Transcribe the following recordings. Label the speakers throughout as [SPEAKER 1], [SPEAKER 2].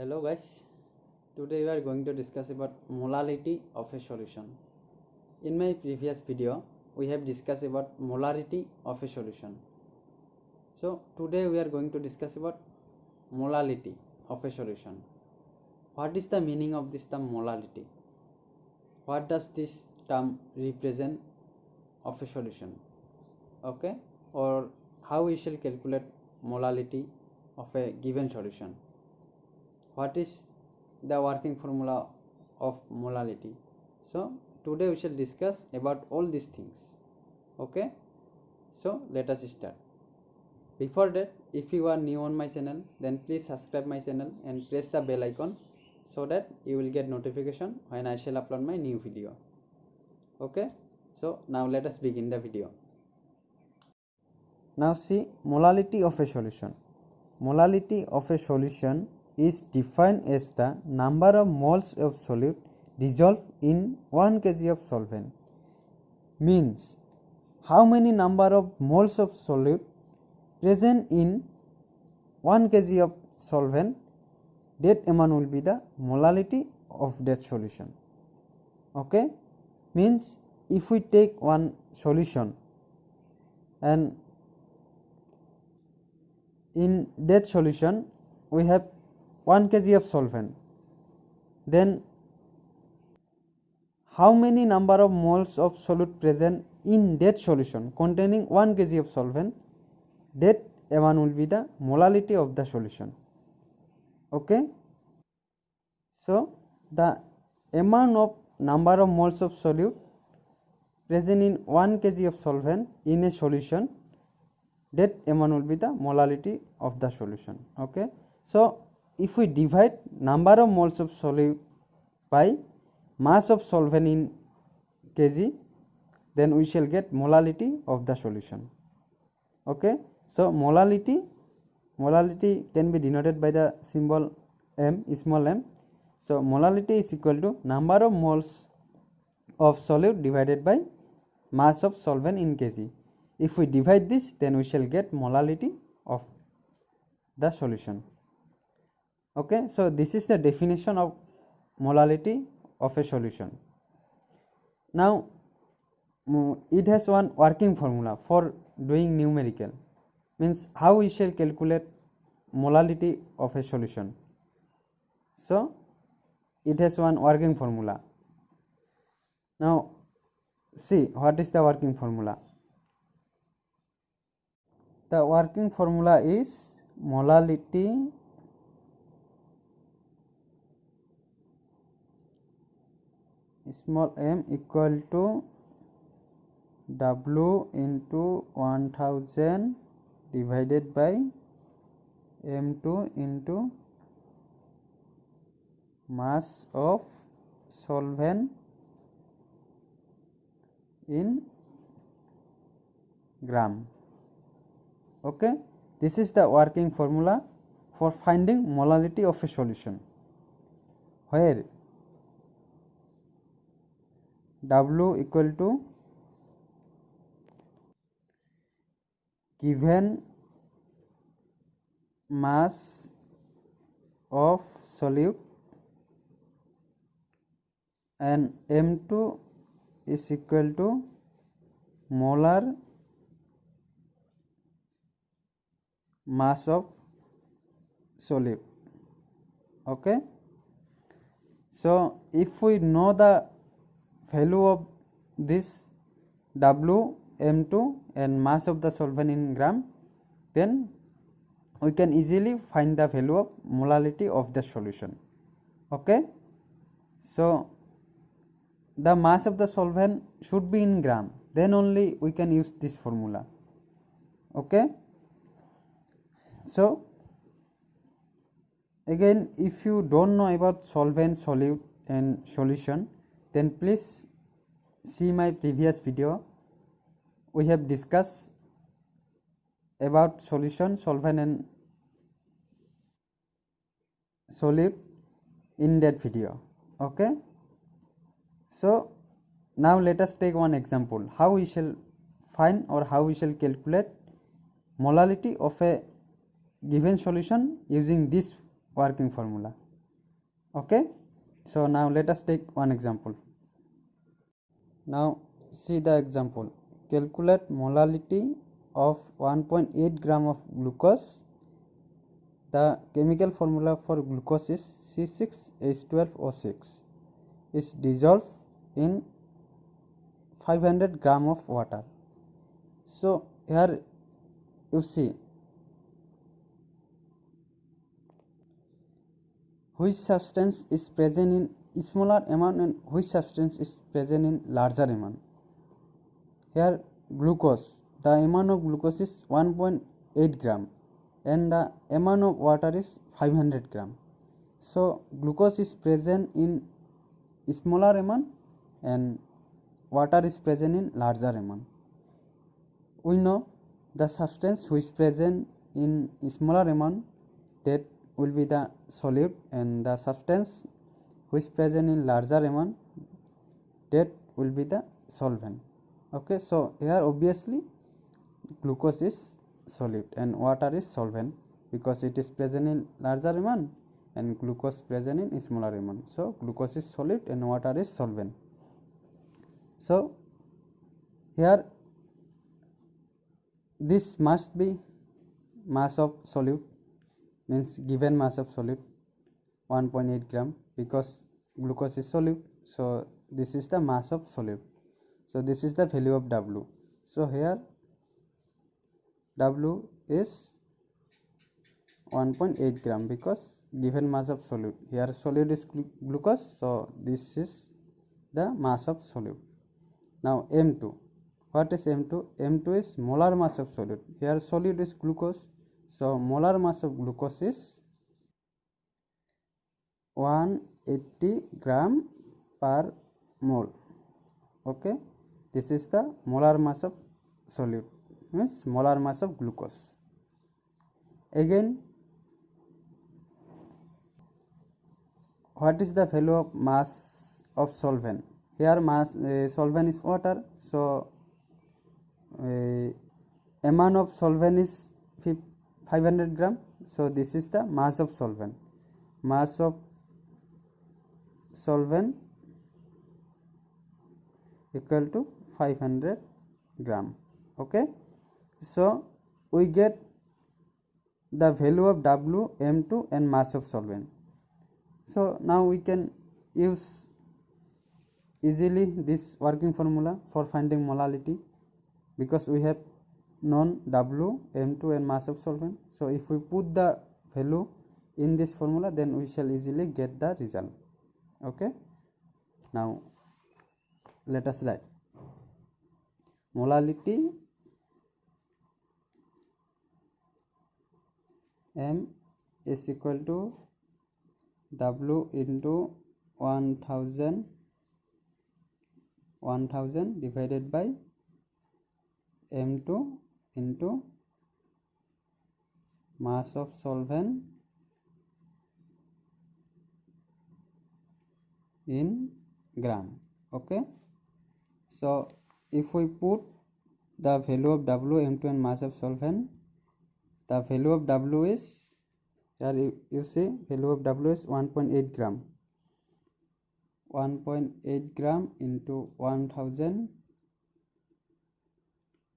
[SPEAKER 1] Hello guys, today we are going to discuss about molality of a solution. In my previous video, we have discussed about molarity of a solution. So today we are going to discuss about molality of a solution. What is the meaning of this term molality? What does this term represent of a solution? Okay, or how we shall calculate molality of a given solution? What is the working formula of molality? So today we shall discuss about all these things. Okay, so let us start. Before that, if you are new on my channel, then please subscribe my channel and press the bell icon so that you will get notification when I shall upload my new video. Okay, so now let us begin the video. Now see molality of a solution. Molality of a solution is defined as the number of moles of solute dissolved in 1 kg of solvent. Means how many number of moles of solute present in 1 kg of solvent, that amount will be the molality of that solution. Okay, means if we take one solution and in that solution we have 1 kg of solvent, then how many number of moles of solute present in that solution containing 1 kg of solvent, that amount will be the molality of the solution. Okay, so the amount of number of moles of solute present in 1 kg of solvent in a solution, that amount will be the molality of the solution. Okay, so if we divide number of moles of solute by mass of solvent in kg, then we shall get molality of the solution. Okay, so molality can be denoted by the symbol m, small m. So molality is equal to number of moles of solute divided by mass of solvent in kg. If we divide this, then we shall get molality of the solution. Okay, so this is the definition of molality of a solution. Now it has one working formula for doing numerical, means how we shall calculate molality of a solution. So it has one working formula. Now see what is the working formula. The working formula is molality small m equal to W into 1000 divided by M2 into mass of solvent in gram. Okay, this is the working formula for finding molality of a solution, where W equal to given mass of solute and M2 is equal to molar mass of solute. Okay, so if we know the value of this W, M2 and mass of the solvent in gram, then we can easily find the value of molality of the solution. Okay, so the mass of the solvent should be in gram, then only we can use this formula. Okay, so again, if you don't know about solvent, solute and solution, then please see my previous video. We have discussed about solution, solvent and solute in that video. Okay, so now let us take one example how we shall find or how we shall calculate molality of a given solution using this working formula. Okay, so now let us take one example. Now see the example. Calculate molality of 1.8 gram of glucose. The chemical formula for glucose is C6H12O6. Is dissolved in 500 gram of water. So here you see which substance is present in smaller amount and which substance is present in larger amount. Here glucose, the amount of glucose is 1.8 gram and the amount of water is 500 gram. So glucose is present in smaller amount and water is present in larger amount. We know the substance which is present in smaller amount, that will be the solute, and the substance which is present in larger amount, that will be the solvent. Okay, so here obviously glucose is solute and water is solvent because it is present in larger amount and glucose present in smaller amount. So glucose is solute and water is solvent. So here this must be mass of solute, means given mass of solute 1.8 gram because glucose is solute. So this is the mass of solute. So this is the value of W. So here W is 1.8 gram because given mass of solute. Here solute is glucose, so this is the mass of solute. Now M2. What is M2? M2 is molar mass of solute. Here solute is glucose, so molar mass of glucose is 180 gram per mole. Okay, this is the molar mass of solute, means molar mass of glucose. Again, what is the value of mass of solvent? Here mass solvent is water, so amount of solvent is 500 gram. So this is the mass of solvent. Mass of solvent equal to 500 gram. Okay, so we get the value of W, M2 and mass of solvent. So now we can use easily this working formula for finding molality because we have known W, M2 and mass of solvent. So if we put the value in this formula, then we shall easily get the result. Okay, now let us write molality M is equal to W into 1000 divided by M2 into mass of solvent in gram. Okay, so if we put the value of W, M2 and mass of solvent, the value of W is, here you see value of W is 1.8 gram. 1.8 gram into 1000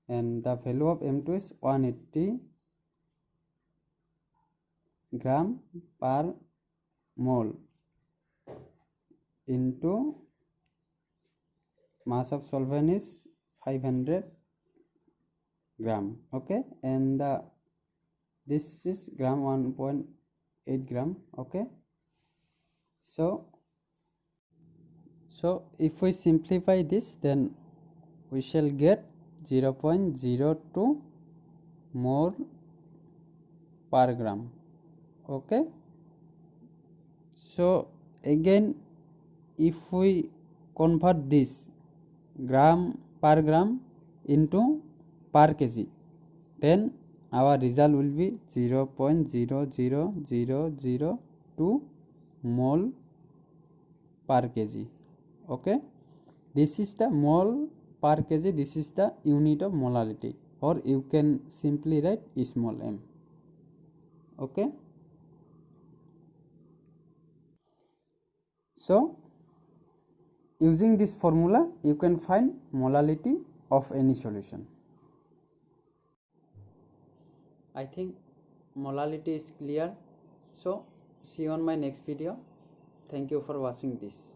[SPEAKER 1] and the value of M2 is 180 gram per mole into mass of solvent is 500 gram. Okay, and this is gram, 1.8 gram. Okay, so if we simplify this, then we shall get 0.02 mole per gram. Okay, so again if we convert this gram per gram into per kg, then our result will be 0.00002 mole per kg. Okay, this is the mole per kg, this is the unit of molality, or you can simply write small m. Okay, So using this formula you can find molality of any solution. I think molality is clear. So see you on my next video. Thank you for watching this.